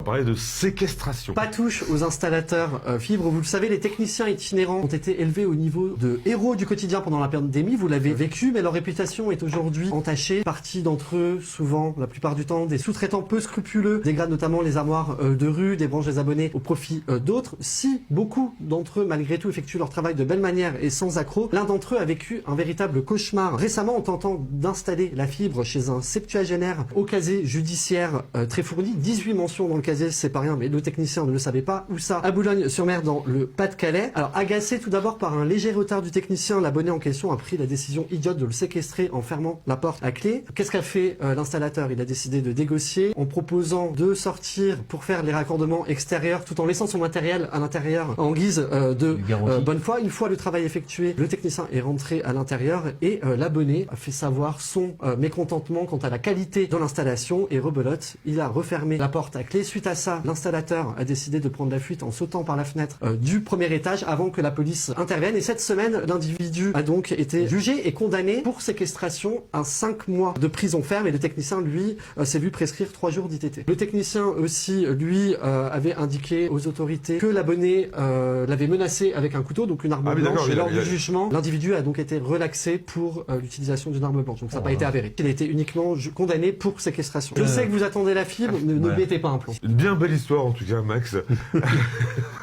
On va parler de séquestration. Pas touche aux installateurs fibres. Vous le savez, les techniciens itinérants ont été élevés au niveau de héros du quotidien pendant la pandémie. Vous l'avez vécu, mais leur réputation est aujourd'hui entachée. Partie d'entre eux, souvent, la plupart du temps, des sous-traitants peu scrupuleux, dégradent notamment les armoires de rue, débranchent des abonnés au profit d'autres. Si beaucoup d'entre eux, malgré tout, effectuent leur travail de belle manière et sans accroc, l'un d'entre eux a vécu un véritable cauchemar récemment en tentant d'installer la fibre chez un septuagénaire au casier judiciaire très fourni. 18 mentions dans le casier, c'est pas rien, mais le technicien ne le savait pas. Où ça? À Boulogne-sur-Mer, dans le Pas-de-Calais. Alors, agacé tout d'abord par un léger retard du technicien, l'abonné en question a pris la décision idiote de le séquestrer en fermant la porte à clé. Qu'est-ce qu'a fait l'installateur? Il a décidé de négocier en proposant de sortir pour faire les raccordements extérieurs tout en laissant son matériel à l'intérieur en guise de bonne foi. Une fois le travail effectué, le technicien est rentré à l'intérieur et l'abonné a fait savoir son mécontentement quant à la qualité de l'installation et rebelote. Il a refermé la porte à clé. Suite à ça, l'installateur a décidé de prendre la fuite en sautant par la fenêtre du premier étage avant que la police intervienne. Et cette semaine, l'individu a donc été jugé et condamné pour séquestration à 5 mois de prison ferme et le technicien, lui, s'est vu prescrire 3 jours d'ITT. Le technicien aussi, lui, avait indiqué aux autorités que l'abonné l'avait menacé avec un couteau, donc une arme blanche. Et lors du jugement, l'individu a donc été relaxé pour l'utilisation d'une arme blanche. Donc ça n'a pas été avéré. Il a été uniquement condamné pour séquestration. Je sais que vous attendez la fibre, ne mettez pas un plomb. Une bien belle histoire en tout cas, Max.